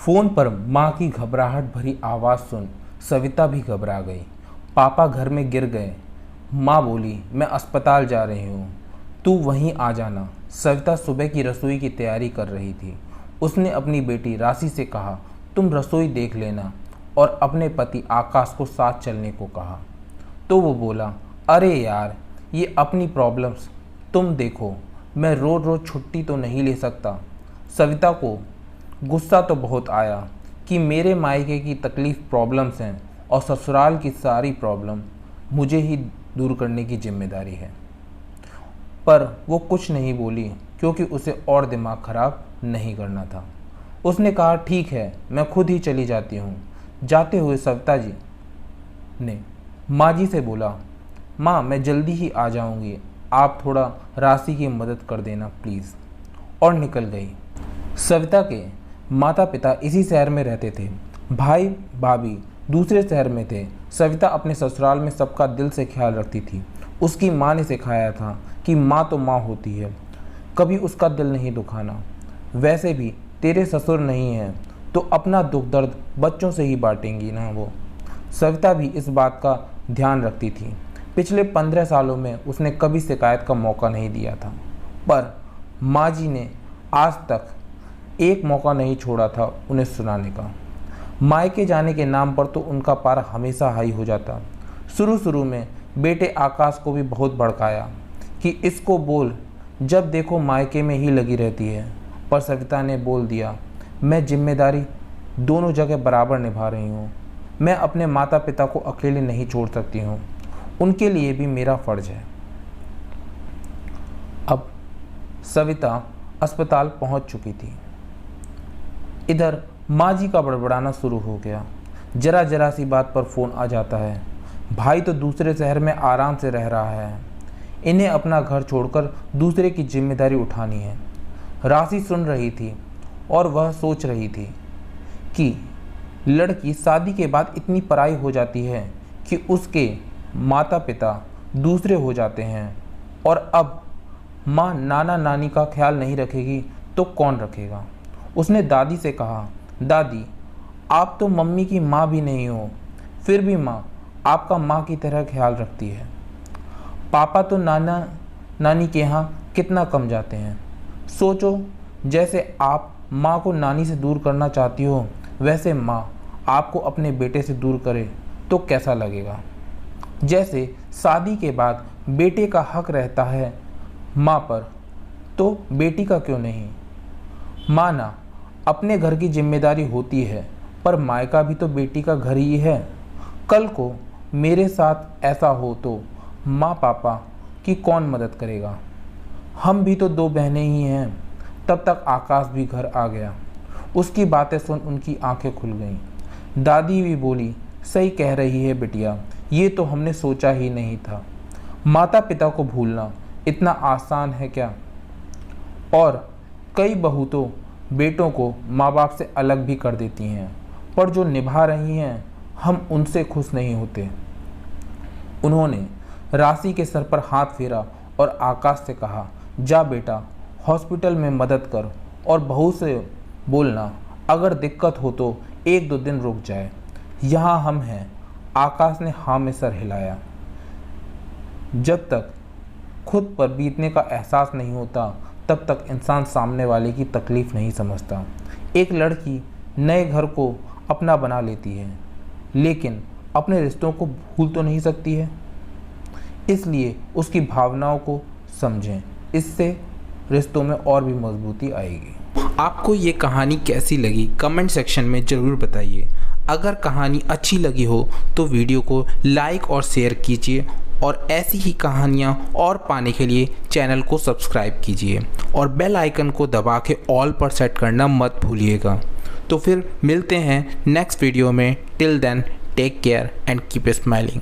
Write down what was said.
Phone पर माँ की घबराहट भरी आवाज़ सुन सविता भी घबरा गई। पापा घर में गिर गए। माँ बोली, मैं अस्पताल जा रही हूँ, तू वहीं आ जाना। सविता सुबह की रसोई की तैयारी कर रही थी। उसने अपनी बेटी राशि से कहा, तुम रसोई देख लेना, और अपने पति आकाश को साथ चलने को कहा। तो वो बोला, अरे यार, ये अपनी प्रॉब्लम्स तुम देखो, मैं रोज़ रोज़ छुट्टी तो नहीं ले सकता। सविता को गुस्सा तो बहुत आया कि मेरे मायके की तकलीफ़ प्रॉब्लम्स हैं और ससुराल की सारी प्रॉब्लम मुझे ही दूर करने की जिम्मेदारी है। पर वो कुछ नहीं बोली क्योंकि उसे और दिमाग ख़राब नहीं करना था। उसने कहा, ठीक है, मैं खुद ही चली जाती हूँ। जाते हुए सविता जी ने माँ जी से बोला, माँ मैं जल्दी ही आ जाऊँगी, आप थोड़ा राशि की मदद कर देना प्लीज़, और निकल गई। सविता के माता पिता इसी शहर में रहते थे, भाई भाभी दूसरे शहर में थे। सविता अपने ससुराल में सबका दिल से ख्याल रखती थी। उसकी माँ ने सिखाया था कि माँ तो माँ होती है, कभी उसका दिल नहीं दुखाना। वैसे भी तेरे ससुर नहीं हैं तो अपना दुख दर्द बच्चों से ही बांटेंगी ना वो। सविता भी इस बात का ध्यान रखती थी। पिछले 15 सालों में उसने कभी शिकायत का मौका नहीं दिया था, पर माँ जी ने आज तक एक मौका नहीं छोड़ा था उन्हें सुनाने का। मायके जाने के नाम पर तो उनका पारा हमेशा हाई हो जाता। शुरू में बेटे आकाश को भी बहुत भड़काया कि इसको बोल, जब देखो मायके में ही लगी रहती है। पर सविता ने बोल दिया, मैं जिम्मेदारी दोनों जगह बराबर निभा रही हूँ। मैं अपने माता पिता को अकेले नहीं छोड़ सकती हूँ, उनके लिए भी मेरा फ़र्ज है। अब सविता अस्पताल पहुँच चुकी थी। इधर माँ जी का बड़बड़ाना शुरू हो गया। जरा सी बात पर फ़ोन आ जाता है। भाई तो दूसरे शहर में आराम से रह रहा है, इन्हें अपना घर छोड़कर दूसरे की जिम्मेदारी उठानी है। राशि सुन रही थी और वह सोच रही थी कि लड़की शादी के बाद इतनी पराई हो जाती है कि उसके माता पिता दूसरे हो जाते हैं, और अब माँ नाना नानी का ख्याल नहीं रखेगी तो कौन रखेगा। उसने दादी से कहा, दादी आप तो मम्मी की माँ भी नहीं हो, फिर भी माँ आपका माँ की तरह ख्याल रखती है। पापा तो नाना नानी के यहाँ कितना कम जाते हैं। सोचो, जैसे आप माँ को नानी से दूर करना चाहती हो, वैसे माँ आपको अपने बेटे से दूर करे तो कैसा लगेगा। जैसे शादी के बाद बेटे का हक रहता है माँ पर, तो बेटी का क्यों नहीं। माना अपने घर की जिम्मेदारी होती है, पर मायका भी तो बेटी का घर ही है। कल को मेरे साथ ऐसा हो तो माँ पापा की कौन मदद करेगा। हम भी तो 2 बहनें ही हैं। तब तक आकाश भी घर आ गया। उसकी बातें सुन उनकी आंखें खुल गईं। दादी भी बोली, सही कह रही है बिटिया, ये तो हमने सोचा ही नहीं था। माता पिता को भूलना इतना आसान है क्या। और कई बहू तो बेटों को माँ बाप से अलग भी कर देती हैं, पर जो निभा रही हैं हम उनसे खुश नहीं होते। उन्होंने राशि के सर पर हाथ फेरा और आकाश से कहा, जा बेटा हॉस्पिटल में मदद कर, और बहू से बोलना अगर दिक्कत हो तो 1-2 दिन रुक जाए, यहाँ हम हैं। आकाश ने हाँ में सर हिलाया। जब तक खुद पर बीतने का एहसास नहीं होता तब तक इंसान सामने वाले की तकलीफ़ नहीं समझता। एक लड़की नए घर को अपना बना लेती है, लेकिन अपने रिश्तों को भूल तो नहीं सकती है। इसलिए उसकी भावनाओं को समझें, इससे रिश्तों में और भी मजबूती आएगी। आपको ये कहानी कैसी लगी कमेंट सेक्शन में ज़रूर बताइए। अगर कहानी अच्छी लगी हो तो वीडियो को लाइक और शेयर कीजिए, और ऐसी ही कहानियाँ और पाने के लिए चैनल को सब्सक्राइब कीजिए, और बेल आइकन को दबा के ऑल पर सेट करना मत भूलिएगा। तो फिर मिलते हैं नेक्स्ट वीडियो में। Till then take care and keep smiling.